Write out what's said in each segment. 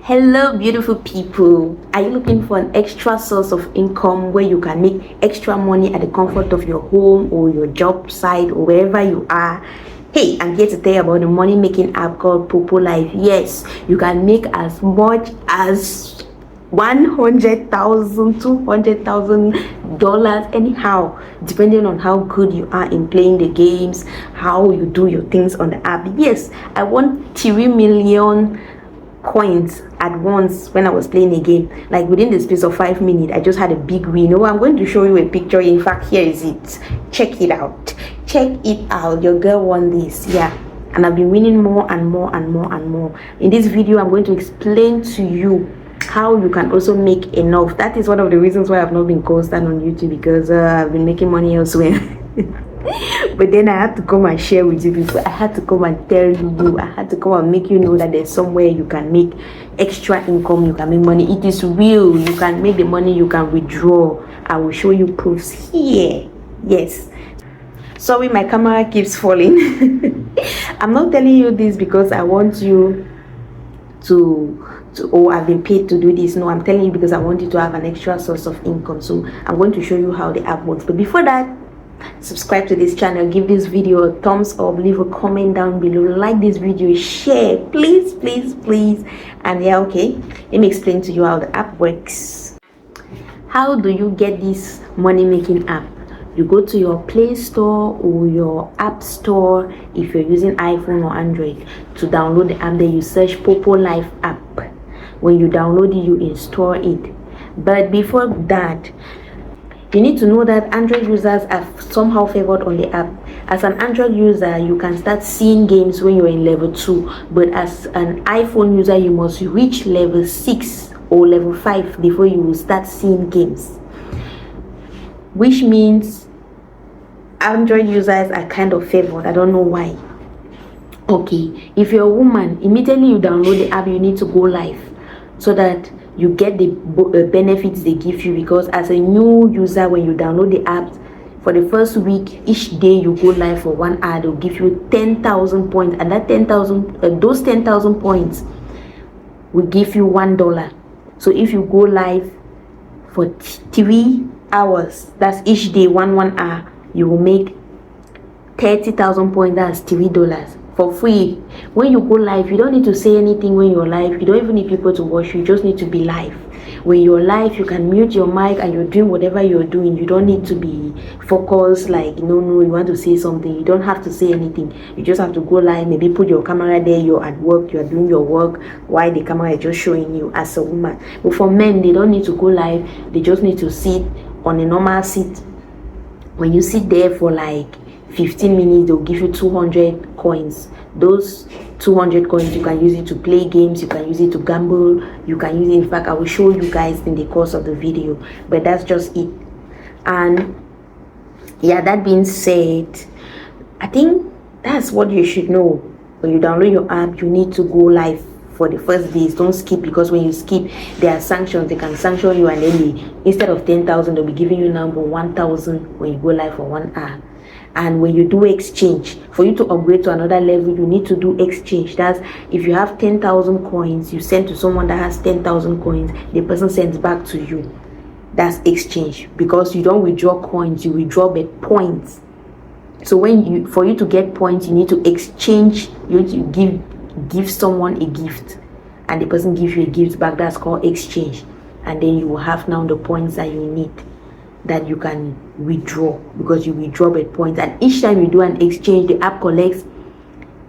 Hello beautiful people, are you looking for an extra source of income where you can make extra money at the comfort of your home or your job site or wherever you are? Hey, I'm here to tell you about the money making app called PopoLife. Yes, you can make as much as $100,000, $200,000 anyhow, depending on how good you are in playing the games, how you do your things on the app. Yes, I won 3 million coins at once when I was playing a game. Like within the space of 5 minutes, I just had a big win. Oh, I'm going to show you a picture. In fact, here is it. Check it out. Check it out. Your girl won this. Yeah. And I've been winning more and more and more and more. In this video, I'm going to explain to you how you can also make enough. That is one of the reasons why I've not been constant on YouTube, because I've been making money elsewhere. But then I had to come and share with you people. I had to come and tell you. I had to come and make you know that there's somewhere you can make extra income. You can make money. It is real. You can make the money. You can withdraw. I will show you proofs here. Yes. Sorry, my camera keeps falling. I'm not telling you this because I want you to I've been paid to do this. No, I'm telling you because I want you to have an extra source of income. So I'm going to show you how the app works. But before that, subscribe to this channel, give this video a thumbs up, leave a comment down below, like this video, share, please. And yeah, okay, let me explain to you how the app works. How do you get this money making app? You go to your Play Store or your App Store if you're using iPhone or Android to download the app. Then you search PopoLife app. When you download it, you install it. But before that, you need to know that Android users are somehow favored on the app. As an Android user, you can start seeing games when you're in level 2. But as an iPhone user, you must reach level 6 or level 5 before you will start seeing games. Which means Android users are kind of favored. I don't know why. Okay, if you're a woman, immediately you download the app, you need to go live so that you get the benefits they give you. Because as a new user, when you download the app, for the first week, each day you go live for 1 hour, they'll give you 10,000 points, and that 10,000 those 10,000 points will give you $1. So if you go live for 3 hours, that's each day 1 hour, you will make 30,000 points. That's $3 for free. When you go live, you don't need to say anything. When you're live, you don't even need people to watch you. You just need to be live. When you're live, you can mute your mic and you're doing whatever you're doing. You don't need to be focused, like no, you want to say something. You don't have to say anything. You just have to go live. Maybe put your camera there. You're at work, you're doing your work while the camera is just showing you as a woman. But for men, they don't need to go live. They just need to sit on a normal seat. When you sit there for like 15 minutes, they'll give you 200 coins. Those 200 coins, you can use it to play games, you can use it to gamble, you can use it. In fact, I will show you guys in the course of the video, but that's just it. And yeah, that being said, I think that's what you should know. When you download your app, you need to go live for the first days. Don't skip, because when you skip, there are sanctions. They can sanction you, and then instead of 10,000, they'll be giving you number 1,000 when you go live for 1 hour. And when you do exchange, for you to upgrade to another level, you need to do exchange. That's if you have 10,000 coins, you send to someone that has 10,000 coins, the person sends back to you. That's exchange, because you don't withdraw coins, you withdraw points. So for you to get points, you need to exchange. You need to give someone a gift, and the person gives you a gift back. That's called exchange. And then you will have now the points that you need, that you can withdraw, because you withdraw points. And each time you do an exchange, the app collects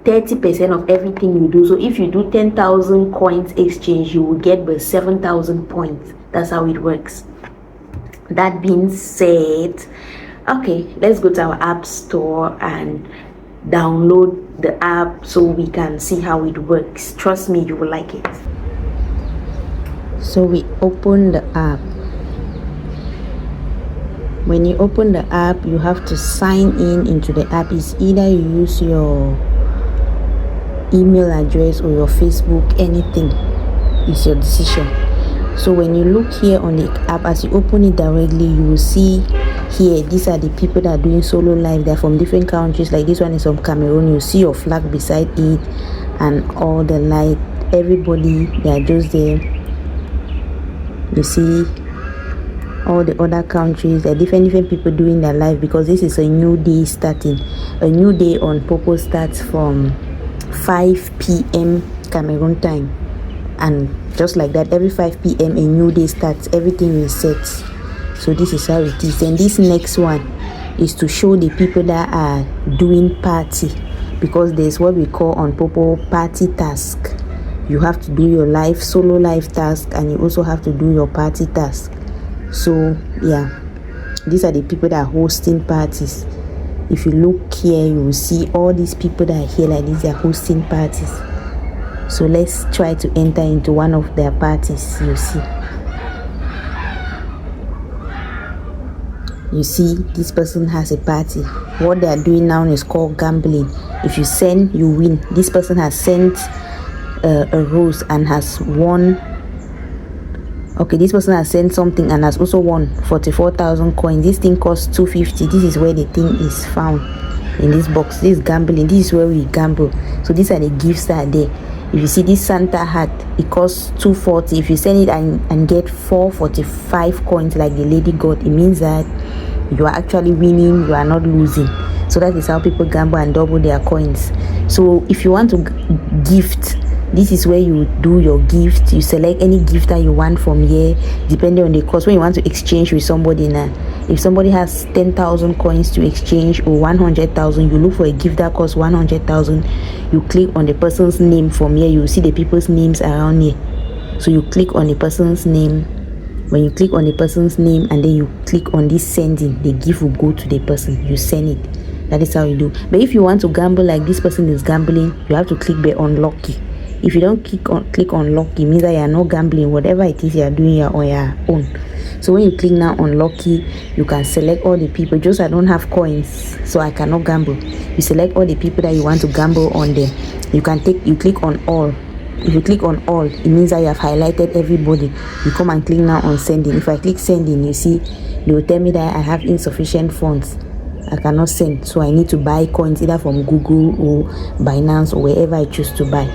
30% of everything you do. So if you do 10,000 coins exchange, you will get 7,000 points. That's how it works. That being said, okay, let's go to our app store and download the app so we can see how it works. Trust me, you will like it. So we open the app. When you open the app, you have to sign in into the app. It's either you use your email address or your Facebook, anything. It's your decision. So when you look here on the app, as you open it directly, you will see here, these are the people that are doing solo live. They're from different countries. Like this one is from Cameroon. You see your flag beside it and all the light everybody, they are just there. You see all the other countries, there are different people doing their life, because this is a new day starting. A new day on Popo starts from 5 p.m. Cameroon time, and just like that, every 5 p.m. a new day starts, everything resets. So this is how it is. And this next one is to show the people that are doing party, because there's what we call on Popo party task. You have to do your life solo life task, and you also have to do your party task. So yeah, these are the people that are hosting parties. If you look here, you will see all these people that are here like this, they are hosting parties. So let's try to enter into one of their parties. You see this person has a party. What they are doing now is called gambling. If you send, you win. This person has sent a rose and has won. Okay, this person has sent something and has also won 44,000 coins. This thing costs 250. This is where the thing is found, in this box. This is gambling. This is where we gamble. So these are the gifts that are there. If you see this Santa hat, it costs 240. If you send it and get 445 coins like the lady got, it means that you are actually winning, you are not losing. So that is how people gamble and double their coins. So if you want to gift, this is where you do your gift. You select any gift that you want from here, depending on the cost. When you want to exchange with somebody now, if somebody has 10,000 coins to exchange, or 100,000, you look for a gift that costs 100,000. You click on the person's name from here. You see the people's names around here. So you click on the person's name. When you click on the person's name and then you click on this sending, the gift will go to the person. You send it. That is how you do. But if you want to gamble like this person is gambling, you have to click the unlucky. If you don't click on lucky, means that you are not gambling. Whatever it is you are doing, you are on your own. So when you click now on lucky, you can select all the people. Just I don't have coins, so I cannot gamble. You select all the people that you want to gamble on them. You click on all. If you click on all, it means that you have highlighted everybody. You come and click now on sending. If I click sending, you see they will tell me that I have insufficient funds. I cannot send, so I need to buy coins either from Google or Binance or wherever I choose to buy.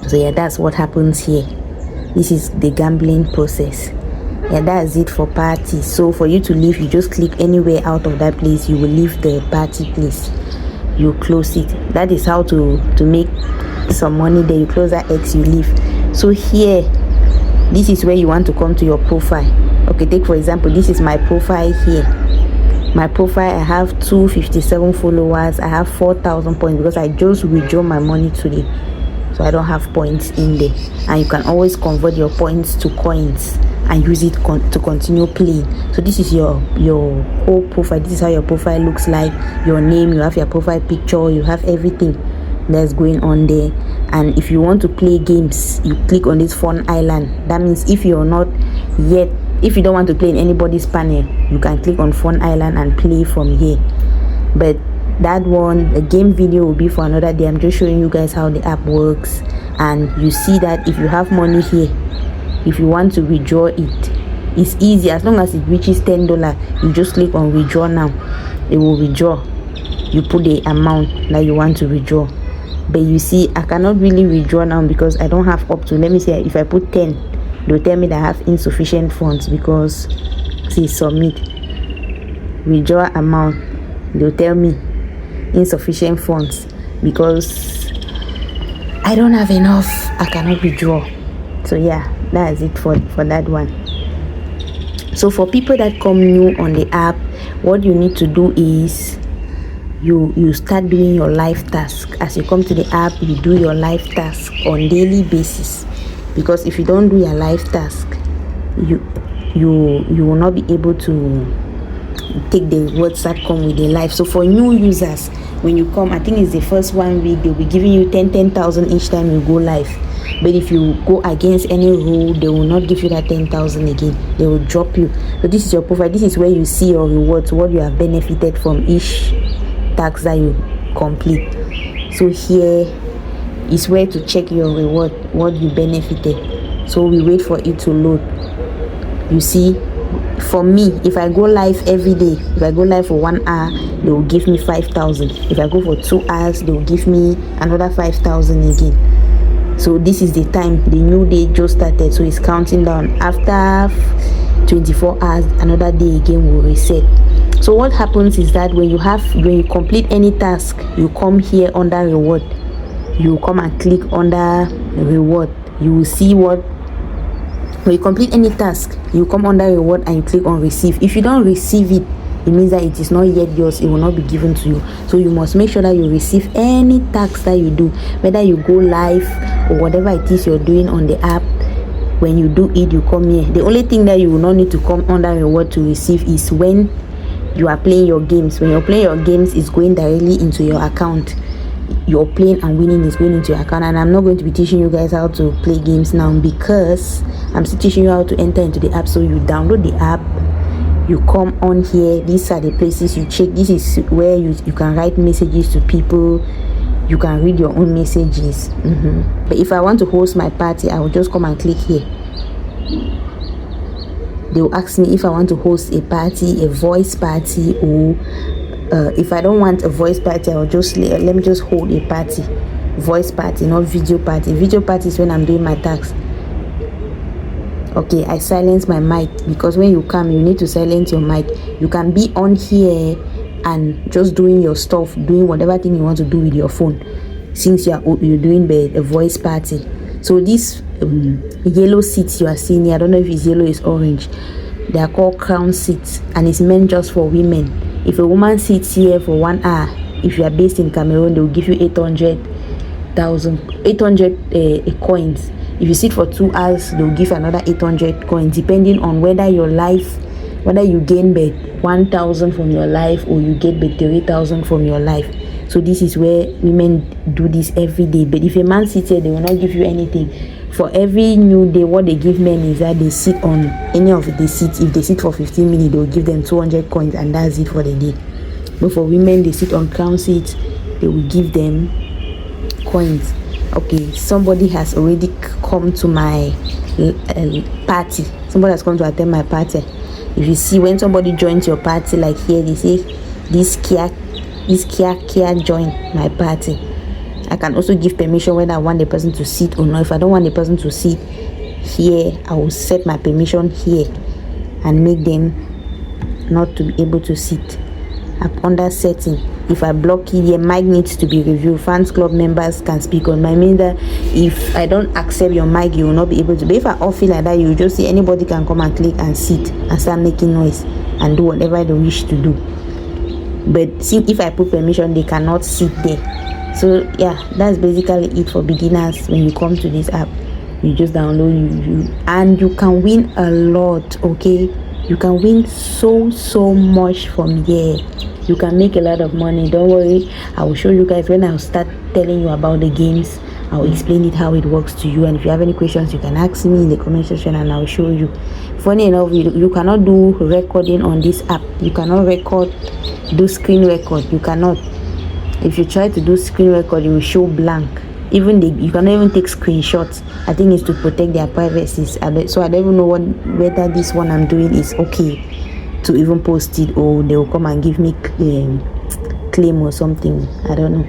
So yeah, that's what happens here. This is the gambling process. Yeah, that's it for party. So for you to leave, you just click anywhere out of that place. You will leave the party place. You close it. That is how to make some money. There you close that X, you leave. So here, this is where you want to come to your profile. Okay, take for example, this is my profile here. My profile, I have 257 followers. I have 4,000 points because I just withdraw my money today. So I don't have points in there. And you can always convert your points to coins and use it to continue playing. So this is your whole profile. This is how your profile looks like. Your name, you have your profile picture, you have everything that's going on there. And if you want to play games, you click on this Fun Island. That means if you don't want to play in anybody's panel, you can click on Fun Island and play from here. But that one, the game video will be for another day. I'm just showing you guys how the app works. And you see that if you have money here, if you want to withdraw it, it's easy. As long as it reaches $10, you just click on withdraw now. It will withdraw. You put the amount that you want to withdraw. But you see, I cannot really withdraw now because I don't have up to, let me say, if I put 10, they'll tell me that I have insufficient funds, because see, submit, withdraw amount, they'll tell me insufficient funds because I don't have enough. I cannot withdraw. So yeah, that's it for that one. So for people that come new on the app, what you need to do is you start doing your life task. As you come to the app, you do your life task on daily basis, because if you don't do your life task, you will not be able to take the words that come with the life. So for new users, when you come, I think it's the first 1 week, they'll be giving you 10,000 each time you go live. But if you go against any rule, they will not give you that 10,000 again. They will drop you. So this is your profile. This is where you see your rewards, what you have benefited from each task that you complete. So here is where to check your reward, what you benefited. So we wait for it to load. You see, for me, if I go live every day, if I go live for 1 hour, they will give me 5,000. If I go for 2 hours, they will give me another 5,000 again. So this is the time the new day just started, so it's counting down. After 24 hours, another day again will reset. So what happens is that when you complete any task, you come here under reward, you come and click under reward. You will see what, when you complete any task, you come under reward and you click on receive. If you don't receive it, it means that it is not yet yours, it will not be given to you. So you must make sure that you receive any task that you do, whether you go live or whatever it is you're doing on the app. When you do it, you come here. The only thing that you will not need to come under reward to receive is when you are playing your games. When you're playing your games, it's going directly into your account. You're playing and winning is going into your account. And I'm not going to be teaching you guys how to play games now, because I'm still teaching you how to enter into the app. So you download the app, you come on here, these are the places you check. This is where you can write messages to people, you can read your own messages. But if I want to host my party, I will just come and click here. They will ask me if I want to host a party, a voice party, or if I don't want a voice party, I will just let me just hold a party, voice party, not video party. Video party is when I'm doing my tasks. Okay, I silence my mic, because when you come, you need to silence your mic. You can be on here and just doing your stuff, doing whatever thing you want to do with your phone, since you're doing a voice party. So this yellow seats you are seeing here, I don't know if it's yellow, it's orange, they are called crown seats, and it's meant just for women. If a woman sits here for 1 hour, if you are based in Cameroon, they will give you 800 coins. If you sit for 2 hours, they'll give another 800 coins, depending on whether you gain 1,000 from your life or you get 3,000 from your life. So this is where women do this every day. But if a man sits here, they will not give you anything. For every new day, what they give men is that they sit on any of the seats. If they sit for 15 minutes, they'll give them 200 coins, and that's it for the day. But for women, they sit on crown seats, they will give them coins. Okay, somebody has already come to my party. Somebody has come to attend my party. If you see, when somebody joins your party, like here, they say this Kia join my party. I can also give permission whether I want the person to sit or not. If I don't want the person to sit here, I will set my permission here and make them not to be able to sit. I'm under setting. If I block it, your mic needs to be reviewed. Fans club members can speak on my mean that if I don't accept your mic, you will not be able to. But if I off it like that, you will just see anybody can come and click and sit and start making noise and do whatever they wish to do. But see, if I put permission, they cannot sit there. So yeah, that's basically it for beginners. When you come to this app, you just download and you can win a lot. Okay, you can win so much from here. You can make a lot of money. Don't worry, I will show you guys when I start telling you about the games. I'll explain it how it works to you, and if you have any questions, you can ask me in the comment section and I'll show you. Funny enough, you cannot do recording on this app. You cannot do screen record. You cannot. If you try to do screen record, it will show blank. You cannot even take screenshots. I think it's to protect their privacy. So I don't even know whether this one I'm doing is okay to even post it, or they will come and give me claim or something. I don't know.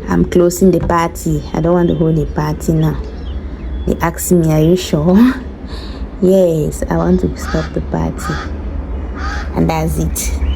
I'm closing the party. I don't want to hold a party now. They asked me, are you sure? Yes, I want to stop the party. And that's it.